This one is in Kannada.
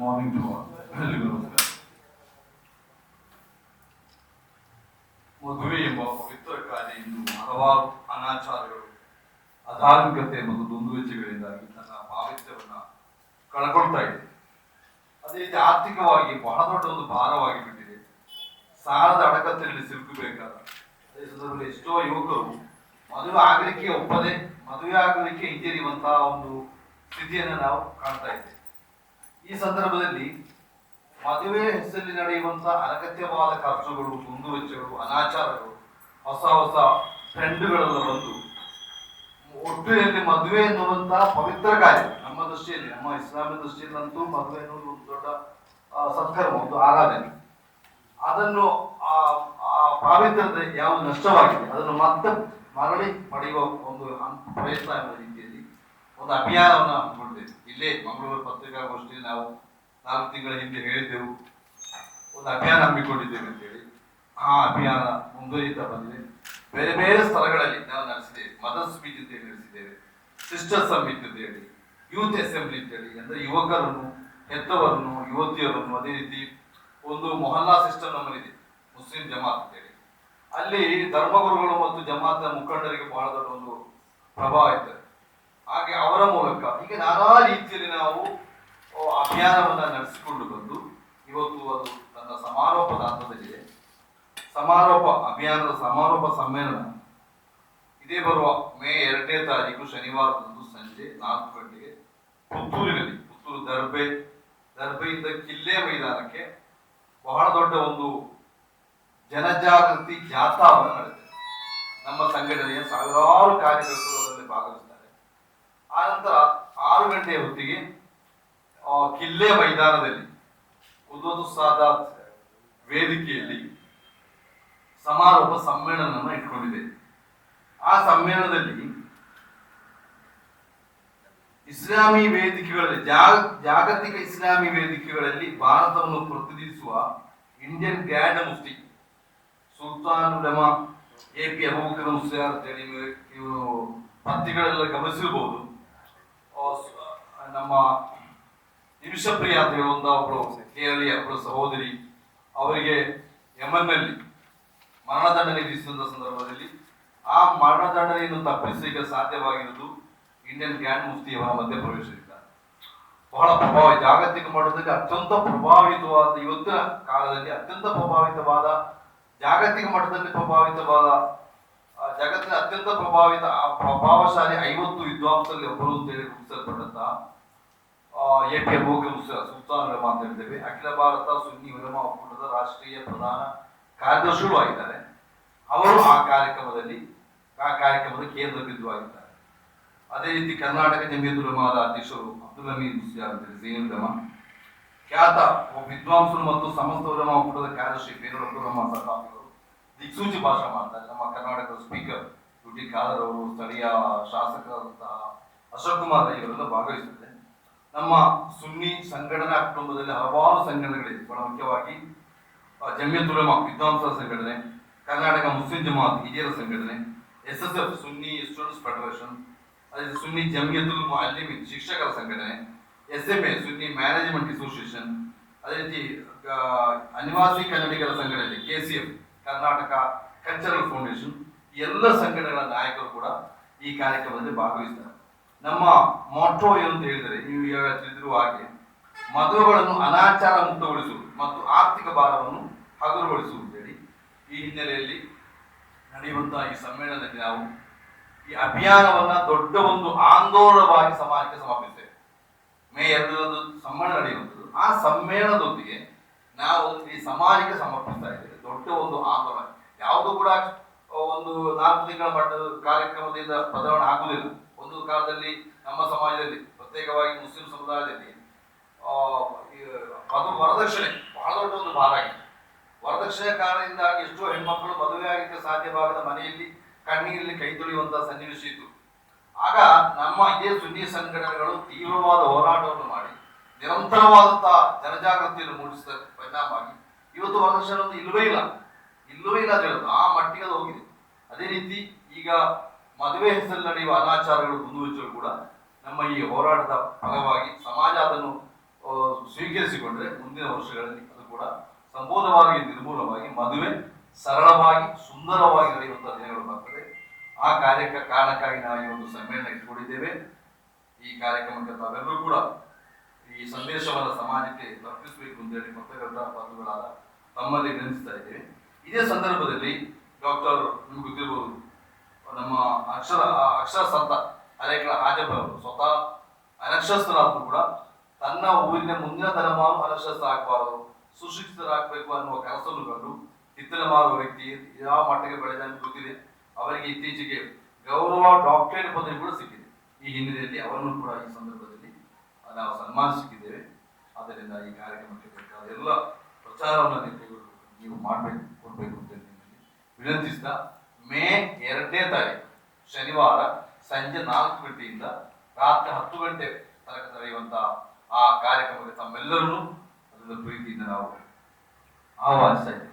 ಮಾರ್ನಿಂಗ್ ಟು ಎಲ್ರಿಗೂ ನಮಸ್ಕಾರ. ಮದುವೆ ಎಂಬ ಪವಿತ್ರ ಕಾರ್ಯ ಇಂದು ಹಲವಾರು ಅನಾಚಾರಗಳು, ಅಧಾರ್ಮಿಕತೆ ಮತ್ತು ದುಂದುವೆಚ್ಚಗಳಿಂದಾಗಿ ತನ್ನ ಪಾವಿತ್ರ್ಯವನ್ನ ಕಳ್ಕೊಳ್ತಾ ಇದೆ. ಅದೇ ರೀತಿ ಆರ್ಥಿಕವಾಗಿ ಬಹಳ ದೊಡ್ಡ ಒಂದು ಭಾರವಾಗಿ ಬಿಟ್ಟಿದೆ. ಸಾಲದ ಅಡಕತ್ತಲ್ಲಿ ಸಿಲುಕಬೇಕಾದ ಅದೇ ಸಂದರ್ಭದಲ್ಲಿ ಎಷ್ಟೋ ಯುವಕರು ಮದುವೆ ಆಗಲಿಕ್ಕೆ ಒಪ್ಪದೆ ಮದುವೆ ಆಗಲಿಕ್ಕೆ ಹಿಂಜರಿಯುವಂತಹ ಒಂದು ಸ್ಥಿತಿಯನ್ನು ನಾವು ಕಾಣ್ತಾ ಇದ್ದೇವೆ. ಈ ಸಂದರ್ಭದಲ್ಲಿ ಮದುವೆ ಹೆಸರಲ್ಲಿ ನಡೆಯುವಂತಹ ಅನಗತ್ಯವಾದ ಖರ್ಚುಗಳು, ದುಂದುವೆಚ್ಚಗಳು, ಅನಾಚಾರಗಳು, ಹೊಸ ಹೊಸ ಟ್ರೆಂಡ್ಗಳೆಲ್ಲ ಬಂದು ಒಟ್ಟಿನಲ್ಲಿ ಮದುವೆ ಎನ್ನುವಂತಹ ಪವಿತ್ರ ಕಾರ್ಯ ನಮ್ಮ ದೃಷ್ಟಿಯಲ್ಲಿ, ನಮ್ಮ ಇಸ್ಲಾಮಿನ ದೃಷ್ಟಿಯಲ್ಲಂತೂ ಮದುವೆ ಎನ್ನುವುದು ಒಂದು ದೊಡ್ಡ ಸತ್ಕರ್ಮ, ಒಂದು ಆರಾಧನೆ. ಅದನ್ನು ಆ ಪಾವಿತ್ರ್ಯತೆ ಯಾವುದು ನಷ್ಟವಾಗಿದೆ ಅದನ್ನು ಮತ್ತೆ ಮರಳಿ ಪಡೆಯುವ ಒಂದು ಪ್ರಯತ್ನ ಎಂಬ ರೀತಿಯಲ್ಲಿ ಒಂದು ಅಭಿಯಾನವನ್ನು ಹಮ್ಮಿಕೊಂಡಿದ್ದೇವೆ. ಇಲ್ಲೇ ಮಂಗಳೂರು ಪತ್ರಿಕಾಗೋಷ್ಠಿಯಲ್ಲಿ ನಾವು 4 ತಿಂಗಳ ಹಿಂದೆ ಹೇಳಿದ್ದೆವು, ಒಂದು ಅಭಿಯಾನ ಹಮ್ಮಿಕೊಂಡಿದ್ದೇವೆ ಅಂತೇಳಿ. ಆ ಅಭಿಯಾನ ಮುಂದುವರಿತಾ ಬಂದಿದೆ. ಬೇರೆ ಬೇರೆ ಸ್ಥಳಗಳಲ್ಲಿ ನಾವು ನಡೆಸಿದ್ದೇವೆ. ಮದರ್ಸ್ ಮೀಟ್ ಅಂತ ಹೇಳಿ ನಡೆಸಿದ್ದೇವೆ, ಸಿಸ್ಟರ್ ಸಮಿಟ್ ಅಂತ ಹೇಳಿ, ಯೂತ್ ಅಸೆಂಬ್ಲಿ ಅಂತ ಹೇಳಿ, ಅಂದ್ರೆ ಯುವಕರನ್ನು, ಹೆತ್ತವರನ್ನು, ಯುವತಿಯರನ್ನು, ಅದೇ ರೀತಿ ಒಂದು ಮೊಹಲ್ಲಾ ಸಿಸ್ಟಮ್ ನಮ್ಮಲ್ಲಿದೆ, ಮುಸ್ಲಿಂ ಜಮಾತ್ ಅಂತ ಹೇಳಿ. ಅಲ್ಲಿ ಧರ್ಮಗುರುಗಳು ಮತ್ತು ಜಮಾತ ಮುಖಂಡರಿಗೆ ಬಹಳ ದೊಡ್ಡ ಒಂದು ಪ್ರಭಾವ ಇರ್ತದೆ. ಹಾಗೆ ಅವರ ಮೂಲಕ ಹೀಗೆ ನಾನಾ ರೀತಿಯಲ್ಲಿ ನಾವು ಅಭಿಯಾನವನ್ನ ನಡೆಸಿಕೊಂಡು ಬಂದು ಇವತ್ತು ಅದು ತನ್ನ ಸಮಾರೋಪದ ಹಂತದಲ್ಲಿದೆ. ಸಮಾರೋಪ ಅಭಿಯಾನದ ಸಮಾರೋಪ ಸಮ್ಮೇಳನ ಇದೇ ಬರುವ ಮೇ 2ನೇ ತಾರೀಕು ಶನಿವಾರದಂದು ಸಂಜೆ 4 ಗಂಟೆಗೆ ಪುತ್ತೂರಿನಲ್ಲಿ, ಪುತ್ತೂರು ದರ್ಬೆಯಿಂದ ಕಿಲ್ಲೆ ಮೈದಾನಕ್ಕೆ ಬಹಳ ದೊಡ್ಡ ಒಂದು ಜನಜಾಗೃತಿ ಜಾಥಾವನ್ನು ನಡೆದಿದೆ. ನಮ್ಮ ಸಂಘಟನೆಯ ಸಾವಿರಾರು ಕಾರ್ಯಕರ್ತರು ಅದರಲ್ಲಿ ಭಾಗವಹಿಸ್ತಾರೆ. ಆನಂತರ 6 ಗಂಟೆಯ ಹೊತ್ತಿಗೆ ಕಿಲ್ಲೆ ಮೈದಾನದಲ್ಲಿ ಉದ್ದೋದು ಸಾದಾತ್ ವೇದಿಕೆಯಲ್ಲಿ ಸಮಾರೋಪ ಸಮ್ಮೇಳನವನ್ನು ಇಟ್ಕೊಂಡಿದೆ. ಆ ಸಮ್ಮೇಳನದಲ್ಲಿ ಇಸ್ಲಾಮಿ ವೇದಿಕೆಗಳಲ್ಲಿ, ಜಾಗತಿಕ ಇಸ್ಲಾಮಿ ವೇದಿಕೆಗಳಲ್ಲಿ ಭಾರತವನ್ನು ಪ್ರತಿನಿಧಿಸುವ ಇಂಡಿಯನ್ ಗ್ರ್ಯಾಂಡ್ ಮುಫ್ತಿ ಸುಲ್ತಾನ್ ಉಲಮಾ AP ಅಬೂಬಕರ್ ಮುಸ್ಲಿಯಾರ್ ಅಂತೇಳಿ ನೀವು ಪತ್ರಿಕೆಗಳೆಲ್ಲ ಗಮನಿಸಿರ್ಬೋದು. ನಮ್ಮ ನಿಮಿಷಪ್ರಿಯ ಅಂತ ಹೇಳುವಂತ ಒಬ್ಬಳು ಕೇರಳೀಯ ಒಬ್ಬಳು ಸಹೋದರಿ, ಅವರಿಗೆ ಯಮನ್ನಲ್ಲಿ ಮರಣದಂಡನೆ ವಿಧಿಸಿದ ಸಂದರ್ಭದಲ್ಲಿ ಆ ಮರಣದಂಡನೆಯನ್ನು ತಪ್ಪಿಸಲಿಕ್ಕೆ ಸಾಧ್ಯವಾಗಿರುವುದು ಇಂಡಿಯನ್ ಗ್ರ್ಯಾಂಡ್ ಮುಫ್ತಿಯವರ ಮಧ್ಯಪ್ರವೇಶದಿಂದ. ಬಹಳ ಜಾಗತಿಕ ಮಟ್ಟದಲ್ಲಿ ಅತ್ಯಂತ ಪ್ರಭಾವಿತವಾದ, ಇವತ್ತಿನ ಕಾಲದಲ್ಲಿ ಅತ್ಯಂತ ಪ್ರಭಾವಿತವಾದ, ಜಾಗತಿಕ ಮಟ್ಟದಲ್ಲಿ ಪ್ರಭಾವಿತವಾದ, ಜಗತ್ತಿನ ಅತ್ಯಂತ ಪ್ರಭಾವಶಾಲಿ 50 ವಿದ್ವಾಂಸರಲ್ಲಿ ಒಬ್ಬರು ಅಂತೇಳಿ ಗುರುತಿಸಲ್ಪಟ್ಟಂತಹ AP ಅಬೂಬಕರ್ ಮುಸ್ಲಿಯಾರ್ ಸುಲ್ತಾನ್ ಉಲಮಾ ಅಂತ ಹೇಳಿದ್ದೇವೆ. ಅಖಿಲ ಭಾರತ ಸುನ್ನಿ ಉಲಮಾ ಒಕ್ಕೂಟದ ರಾಷ್ಟ್ರೀಯ ಪ್ರಧಾನ ಕಾರ್ಯದರ್ಶಿಗಳು ಆಗಿದ್ದಾರೆ. ಅವರು ಆ ಕಾರ್ಯಕ್ರಮದ ಕೇಂದ್ರ ಬಿಂದು ಆಗಿದ್ದಾರೆ. ಅದೇ ರೀತಿ ಕರ್ನಾಟಕ ಜಮೀಯತ್ ಉಲಮಾದ ಅಧ್ಯಕ್ಷರು ಅಬ್ದುಲ್ ಹಮೀದ್ ಮುಸ್ಲಿಯಾರ್ ಅಂತೇಳಿ ಝೈನುಲ್ ಉಲಮಾ, ಖ್ಯಾತ ವಿದ್ವಾಂಸರು ಮತ್ತು ಸಮಸ್ತ ಉಲಮಾ ಒಕ್ಕೂಟದ ಕಾರ್ಯದರ್ಶಿ ಬೇರೂರ್ ಉಲಮಾ ಸಖಾಫಿಗಳು ದಿಕ್ಸೂಚಿ ಭಾಷಣ ಮಾಡ್ತಾರೆ. ನಮ್ಮ ಕರ್ನಾಟಕದ ಸ್ಪೀಕರ್ ಯುಟಿ ಖಾದರ್ ಅವರು, ಸ್ಥಳೀಯ ಶಾಸಕರಾದಂತಹ ಅಶೋಕ್ ಕುಮಾರ್ ರೈ ಅವರೆಲ್ಲ ಭಾಗವಹಿಸಿದ್ದಾರೆ. ನಮ್ಮ ಸುನ್ನಿ ಸಂಘಟನಾ ಕುಟುಂಬದಲ್ಲಿ ಹಲವಾರು ಸಂಘಟನೆಗಳಿವೆ. ಬಹಳ ಮುಖ್ಯವಾಗಿ ಜಮಿಯತ್ ಉಲಮಾ ವಿದ್ವಾಂಸರ ಸಂಘಟನೆ, ಕರ್ನಾಟಕ ಮುಸ್ಲಿಂ ಜಮಾತ್ ಹಿರಿಯರ ಸಂಘಟನೆ, SSF ಸುನ್ನಿ ಸ್ಟೂಡೆಂಟ್ಸ್ ಫೆಡರೇಷನ್, ಅದೇ ಸುನ್ನಿ ಜಮಿಯತುಲ್ ಮುಅಲ್ಲಿಮೀನ್ ಶಿಕ್ಷಕರ ಸಂಘಟನೆ, SMA ಸುನ್ನಿ ಮ್ಯಾನೇಜ್ಮೆಂಟ್ ಅಸೋಸಿಯೇಷನ್, ಅದೇ ರೀತಿ ಅನಿವಾಸಿ ಕನ್ನಡಿಗರ ಸಂಘಟನೆ KCF ಕರ್ನಾಟಕ ಕಲ್ಚರಲ್ ಫೌಂಡೇಶನ್, ಎಲ್ಲ ಸಂಘಟನೆಗಳ ನಾಯಕರು ಕೂಡ ಈ ಕಾರ್ಯಕ್ರಮದಲ್ಲಿ ಭಾಗವಹಿಸ್ತಾರೆ. ನಮ್ಮ ಮೋಟೋ ಏನು ಅಂತ ಹೇಳಿದರೆ, ನೀವು ಈಗ ತಿಳಿದಿರುವ ಹಾಗೆ ಮದುವೆಗಳನ್ನು ಅನಾಚಾರ ಮುಕ್ತಗೊಳಿಸುವುದು ಮತ್ತು ಆರ್ಥಿಕ ಭಾರವನ್ನು ಹಗುರಗೊಳಿಸುವುದು ಅಂತೇಳಿ ಈ ಹಿನ್ನೆಲೆಯಲ್ಲಿ ನಡೆಯುವಂತಹ ಈ ಸಮ್ಮೇಳನದಲ್ಲಿ ನಾವು ಈ ಅಭಿಯಾನವನ್ನ ದೊಡ್ಡ ಒಂದು ಆಂದೋಲನವಾಗಿ ಸಮಾಜಕ್ಕೆ ಸಮರ್ಪಿಸ್ತೇವೆ. ಮೇ 2ರಂದು ಸಮ್ಮೇಳನ ನಡೆಯುವಂಥದ್ದು. ಆ ಸಮ್ಮೇಳನದೊಂದಿಗೆ ನಾವು ಈ ಸಮಾಜಕ್ಕೆ ಸಮರ್ಪಿಸ್ತಾ ಇದ್ದೇವೆ ದೊಡ್ಡ ಒಂದು ಆಂದೋಲನ. ಯಾವುದು ಕೂಡ ಒಂದು 4 ತಿಂಗಳ ಮಟ್ಟದ ಕಾರ್ಯಕ್ರಮದಿಂದ ಬದಲಾವಣೆ ಆಗುವುದಿಲ್ಲ. ಒಂದು ಕಾಲದಲ್ಲಿ ನಮ್ಮ ಸಮಾಜದಲ್ಲಿ, ಪ್ರತ್ಯೇಕವಾಗಿ ಮುಸ್ಲಿಂ ಸಮುದಾಯದಲ್ಲಿ ವರದಕ್ಷಿಣೆ ಬಹಳ ದೊಡ್ಡ ಒಂದು ಭಾರ ಆಗಿದೆ. ವರದಕ್ಷಿಣೆ ಕಾರಣದಿಂದಾಗಿ ಎಷ್ಟೋ ಹೆಣ್ಮಕ್ಳು ಮದುವೆ ಆಗಲಿಕ್ಕೆ ಸಾಧ್ಯವಾಗದ ಮನೆಯಲ್ಲಿ ಕಣ್ಣೀರಲ್ಲಿ ಕೈ ತೊಳೆಯುವಂತಹ ಸನ್ನಿವೇಶ ಇತ್ತು. ಆಗ ನಮ್ಮ ಇದೇ ಸುನ್ನಿ ಸಂಘಟನೆಗಳು ತೀವ್ರವಾದ ಹೋರಾಟವನ್ನು ಮಾಡಿ ನಿರಂತರವಾದಂತಹ ಜನಜಾಗೃತಿಯನ್ನು ಮೂಡಿಸಿದ ಪರಿಣಾಮವಾಗಿ ಇವತ್ತು ವರದಕ್ಷಿಣೆ ಒಂದು ಇಲ್ಲವೇ ಇಲ್ಲ ಅಂತ ಹೇಳೋದು ಆ ಮಟ್ಟಿಗೆ ಅದು ಹೋಗಿದೆ. ಅದೇ ರೀತಿ ಈಗ ಮದುವೆ ಹೆಸರಲ್ಲಿ ನಡೆಯುವ ಅನಾಚಾರಗಳು, ದುಂದುವೆಚ್ಚಗಳು ಕೂಡ ನಮ್ಮ ಈ ಹೋರಾಟದ ಫಲವಾಗಿ ಸಮಾಜ ಅದನ್ನು ಸ್ವೀಕರಿಸಿ ಖಂಡಿತವಾಗಿ ನಿರ್ಮೂಲವಾಗಿ ಮದುವೆ ಸರಳವಾಗಿ ಸುಂದರವಾಗಿ ನಡೆಯುವಂತಹ ದಿನಗಳು ಬರ್ತದೆ. ಆ ಕಾರಣಕ್ಕಾಗಿ ನಾವು ಈ ಒಂದು ಸಮ್ಮೇಳನ ಇಟ್ಕೊಂಡಿದ್ದೇವೆ. ಈ ಕಾರ್ಯಕ್ರಮಕ್ಕೆ ತಾವೆಲ್ಲರೂ ಕೂಡ ಈ ಸಂದೇಶವನ್ನು ಸಮಾಜಕ್ಕೆ ತಲುಪಿಸಬೇಕು ಅಂತ ಹೇಳಿ ಪತ್ರಕರ್ತ ಬಂಧುಗಳಾದ ತಮ್ಮಲ್ಲಿ ವಿನಂತಿಸ್ತಾ ಇದ್ದೇವೆ. ಇದೇ ಸಂದರ್ಭದಲ್ಲಿ ಡಾಕ್ಟರ್ ನಿಮ್ಗೆ ಗೊತ್ತಿರ್ಬೋದು, ನಮ್ಮ ಅಕ್ಷರ ಸಂತ ಅರೇಕಳ ಹಾಜಬ್ಬ ಅವರು ಸ್ವತಃ ಅನಕ್ಷರಸ್ಥರಾದ್ರು ಕೂಡ ತನ್ನ ಊರಿನ ಮುಂದಿನ ತಲೆಮಾರು ಅನಕ್ಷರಸ್ಥ ಆಗಬಾರದು, ಸುಶಿಕ್ಷಿತರಾಗಬೇಕು ಅನ್ನುವ ಕೆಲಸವನ್ನು ಕಂಡು ಹಿತ್ತಲ ಮಾರುವ ವ್ಯಕ್ತಿ ಯಾವ ಮಟ್ಟಿಗೆ ಬೆಳೆದ ಗೊತ್ತಿದೆ. ಅವರಿಗೆ ಇತ್ತೀಚೆಗೆ ಗೌರವ ಡಾಕ್ಟರೇಟ್ ಪದವಿ ಕೂಡ ಸಿಕ್ಕಿದೆ. ಈ ಹಿನ್ನೆಲೆಯಲ್ಲಿ ಅವರನ್ನು ಕೂಡ ಈ ಸಂದರ್ಭದಲ್ಲಿ ನಾವು ಸನ್ಮಾನಿಸಿದ್ದೇವೆ. ಆದ್ದರಿಂದ ಈ ಕಾರ್ಯಕ್ರಮಕ್ಕೆ ಬೇಕಾದ ಎಲ್ಲ ಪ್ರಚಾರವನ್ನು ನೀವು ಮಾಡಬೇಕು, ಕೊಡಬೇಕು ಅಂತ ವಿನಂತಿಸಿದ ಮೇ 2ನೇ ತಾರೀಕು ಶನಿವಾರ ಸಂಜೆ 4 ಗಂಟೆಯಿಂದ ರಾತ್ರಿ 10 ಗಂಟೆ ತನಕ ನಡೆಯುವಂತಹ ಆ ಕಾರ್ಯಕ್ರಮಕ್ಕೆ ತಮ್ಮೆಲ್ಲರನ್ನು ಅದನ್ನು ಪ್ರೀತಿಯಿಂದ ನಾವು ಆಹ್ವಾನಿಸ್ತಾ ಇದ್ದೇವೆ.